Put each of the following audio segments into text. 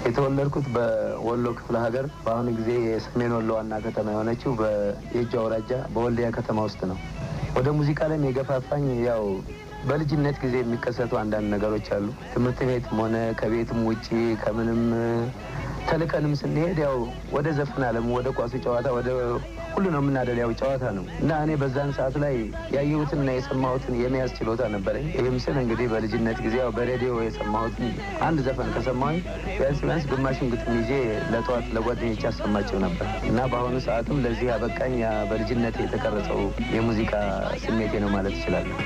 የተወለድኩት በወሎ ክፍለ ሀገር በአሁኑ ጊዜ የሰሜን ወሎ ዋና ከተማ የሆነችው በየጁ አውራጃ በወልዲያ ከተማ ውስጥ ነው። ወደ ሙዚቃ ላይ የገፋፋኝ ያው በልጅነት ጊዜ የሚከሰቱ አንዳንድ ነገሮች አሉ። ትምህርት ቤትም ሆነ ከቤትም ውጪ ከምንም ተልከንም ስንሄድ ያው ወደ ዘፈን ዓለም ወደ ኳሱ ጨዋታ ወደ ሁሉ ነው የምናደላው ጨዋታ ነው እና እኔ በዛን ሰዓት ላይ ያየሁትና የሰማሁትን የመያዝ ችሎታ ነበረኝ። ይህም ስል እንግዲህ በልጅነት ጊዜ ያው በሬዲዮ የሰማሁትን አንድ ዘፈን ከሰማሁኝ ቢያንስ ግማሹን ግጥም ይዤ ለጠዋት ለጓደኞቼ አሰማቸው ነበር እና በአሁኑ ሰዓትም ለዚህ አበቃኝ በልጅነት የተቀረጸው የሙዚቃ ስሜቴ ነው ማለት እችላለሁ።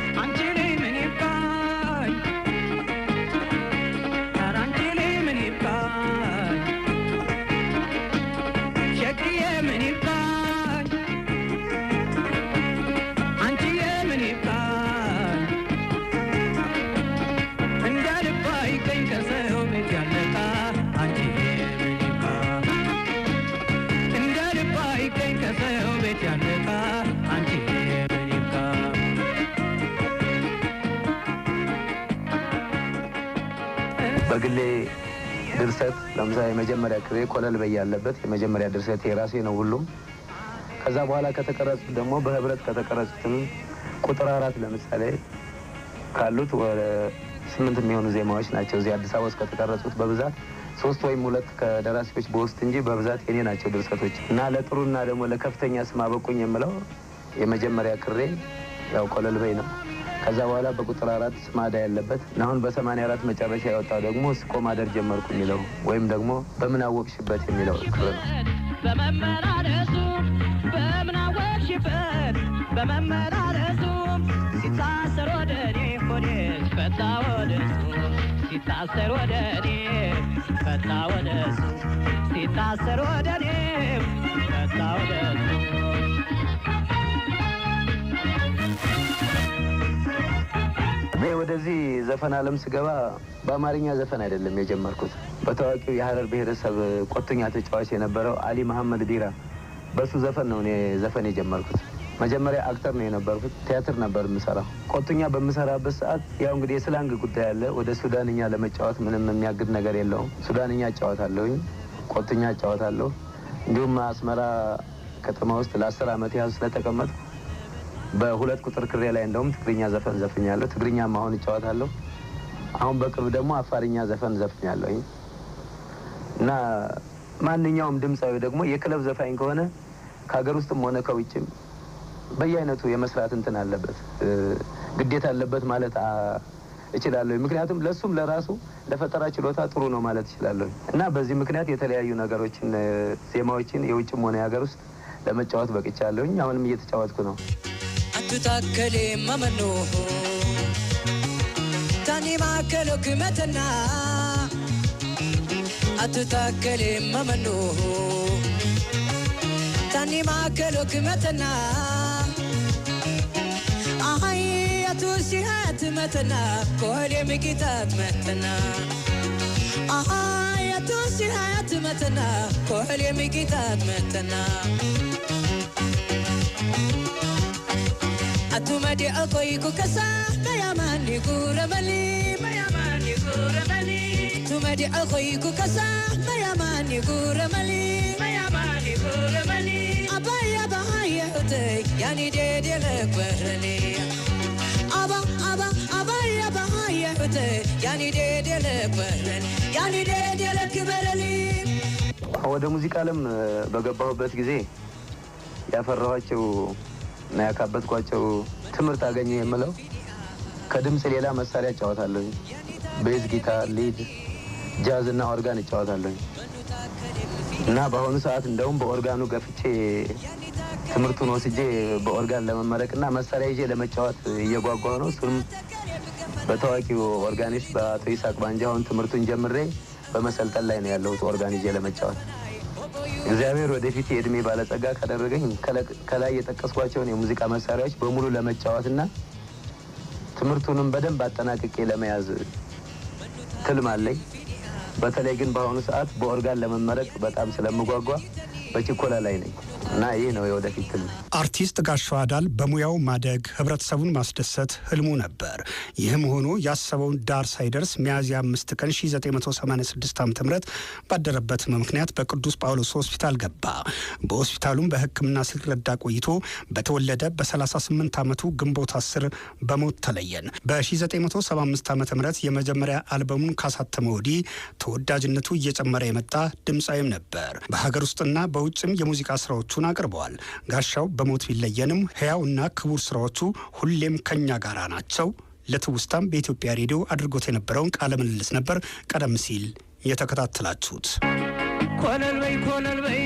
በግሌ ድርሰት ለምሳሌ የመጀመሪያ ክሬ ኮለል በያለበት የመጀመሪያ ድርሰት የራሴ ነው ሁሉም። ከዛ በኋላ ከተቀረጹት ደግሞ በህብረት ከተቀረጹትም ቁጥር 4 ለምሳሌ ካሉት ወደ 8 የሚሆኑ ዜማዎች ናቸው እዚህ አዲስ አበባ ውስጥ ከተቀረጹት በብዛት 3 ወይም 2 ከደራሲዎች በውስጥ እንጂ በብዛት የኔ ናቸው ድርሰቶች እና ለጥሩና ደግሞ ለከፍተኛ ስም አበቁኝ የምለው የመጀመሪያ ክሬ ያው ኮለል በይ ነው። ከዛ በኋላ በቁጥር 4 ስማዳ ያለበት አሁን በ84 መጨረሻ ያወጣው ደግሞ ስቆ ማደር ጀመርኩ የሚለው ወይም ደግሞ በምን አወቅሽበት የሚለው ክር ነው። በመመራረሱ በምን አወቅሽበት በመመራረሱ ሲታሰር ወደ እኔ ሆዴ ፈታ ወደሱ ሲታሰር ወደ እኔ ፈታ ወደሱ ሲታሰር ወደ እኔ ፈታ ወደሱ ወደዚህ ዘፈን ዓለም ስገባ በአማርኛ ዘፈን አይደለም የጀመርኩት። በታዋቂው የሐረር ብሔረሰብ ቆጥኛ ተጫዋች የነበረው አሊ መሐመድ ቢራ በሱ ዘፈን ነው እኔ ዘፈን የጀመርኩት። መጀመሪያ አክተር ነው የነበርኩት፣ ቲያትር ነበር የምሰራው። ቆጥኛ በምሰራበት ሰዓት ያው እንግዲህ የስላንግ ጉዳይ አለ። ወደ ሱዳንኛ ለመጫወት ምንም የሚያግድ ነገር የለውም። ሱዳንኛ እጫወታለሁኝ፣ ቆጥኛ እጫወታለሁ። እንዲሁም አስመራ ከተማ ውስጥ ለ10 ዓመት ያህል ስለተቀመጥኩ በ2 ቁጥር ክሬ ላይ እንደውም ትግርኛ ዘፈን ዘፍኛለሁ። ትግርኛም አሁን እጫወታለሁ። አሁን በቅርብ ደግሞ አፋርኛ ዘፈን ዘፍኛለሁ እና ማንኛውም ድምጻዊ ደግሞ የክለብ ዘፋኝ ከሆነ ከሀገር ውስጥም ሆነ ከውጭም በየአይነቱ የመስራት እንትን አለበት፣ ግዴታ አለበት ማለት እችላለሁ። ምክንያቱም ለሱም ለራሱ ለፈጠራ ችሎታ ጥሩ ነው ማለት እችላለሁ እና በዚህ ምክንያት የተለያዩ ነገሮችን ዜማዎችን የውጭም ሆነ የሀገር ውስጥ ለመጫወት በቅቻለሁኝ። አሁንም እየተጫወትኩ ነው። አትታከሌ ማመኖ ታኒ ማከሎ ክመተና አትታከሌ ማመኖ ታኒ ማከሎ ክመተና አይ አቱሲሃት መተና ኮሌ ምቂታት መተና አይ አቱሲሃት መተና ኮሌ ምቂታት መተና أتمدي أقويكو كسا مياماني كورمالي مياماني كورمالي تمدي أقويكو كسا مياماني كورمالي مياماني كورمالي أبايا بهايا أتي يعني ديدي لكبرني أبايا بهايا أتي يعني ديدي لكبرني يعني ديدي لكبرني ወደ ሙዚቃ ዓለም በገባሁበት ጊዜ ያፈራኋቸው እና ያካበትኳቸው ትምህርት አገኘ የምለው ከድምጽ ሌላ መሳሪያ እጫወታለሁ። ቤዝ ጊታር፣ ሊድ፣ ጃዝ እና ኦርጋን እጫወታለሁ እና በአሁኑ ሰዓት እንደውም በኦርጋኑ ገፍቼ ትምህርቱን ወስጄ በኦርጋን ለመመረቅና መሳሪያ ይዤ ለመጫወት እየጓጓሁ ነው። እሱም በታዋቂው ኦርጋኒስት በአቶ ይስሐቅ ባንጃውን ትምህርቱን ጀምሬ በመሰልጠን ላይ ነው ያለሁት ኦርጋን ይዤ ለመጫወት። እግዚአብሔር ወደፊት የእድሜ ባለጸጋ ካደረገኝ ከላይ የጠቀስኳቸውን የሙዚቃ መሳሪያዎች በሙሉ ለመጫወትና ትምህርቱንም በደንብ አጠናቅቄ ለመያዝ ትልም አለኝ በተለይ ግን በአሁኑ ሰዓት በኦርጋን ለመመረቅ በጣም ስለምጓጓ በችኮላ ላይ ነኝ እና ይህ ነው የወደፊት ህልሜ። አርቲስት ጋሻው አዳል በሙያው ማደግ ህብረተሰቡን ማስደሰት ህልሙ ነበር። ይህም ሆኖ ያሰበውን ዳር ሳይደርስ ሚያዝያ 5 ቀን 1986 ዓ.ም ባደረበት ምክንያት በቅዱስ ጳውሎስ ሆስፒታል ገባ። በሆስፒታሉም በሕክምና ሲረዳ ቆይቶ በተወለደ በ38 ዓመቱ ግንቦት 10 በሞት ተለየን። በ1975 ዓ.ም የመጀመሪያ አልበሙን ካሳተመ ወዲህ ተወዳጅነቱ እየጨመረ የመጣ ድምፃዊም ነበር። በሀገር ውስጥና በውጭም የሙዚቃ ስራዎቹን አቅርበዋል። ጋሻው በሞት ቢለየንም ህያውና ክቡር ስራዎቹ ሁሌም ከኛ ጋር ናቸው። ለትውስታም በኢትዮጵያ ሬዲዮ አድርጎት የነበረውን ቃለ ምልልስ ነበር ቀደም ሲል የተከታተላችሁት። ኮለል በይ ኮለል በይ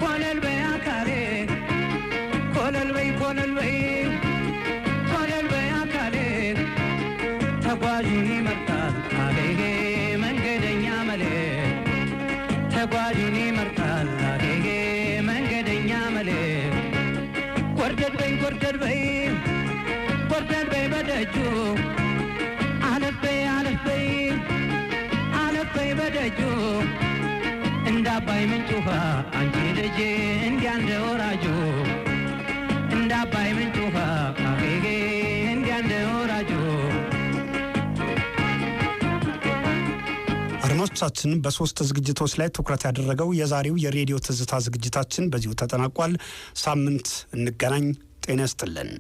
ኮለል በይ አካሌ ኮለል በይ ኮለል በይ ኮለል በይ አካሌ ተጓዡን ይመርጣል አጌጌ መንገደኛ መሌ ተጓዡን ይመርጣል አጌጌ መንገደኛ መሌ ጎርደድ በይ ጎርደድ በይ ጎርደድ በይ በደጁ አለፍ በይ አለፍ በይ አለፍ በይ በደጁ እንደ አባይ ምንጭ ውሃ አንቺ ልጅ እንዲያ እንደ ወራጁ እንደ አባይ ምንጭ ውሃ አጌጌ እንዲያ እንደ ወራጁ። አድማጮቻችን በሶስት ዝግጅቶች ላይ ትኩረት ያደረገው የዛሬው የሬዲዮ ትዝታ ዝግጅታችን በዚሁ ተጠናቋል። ሳምንት እንገናኝ። ጤና ይስጥልን።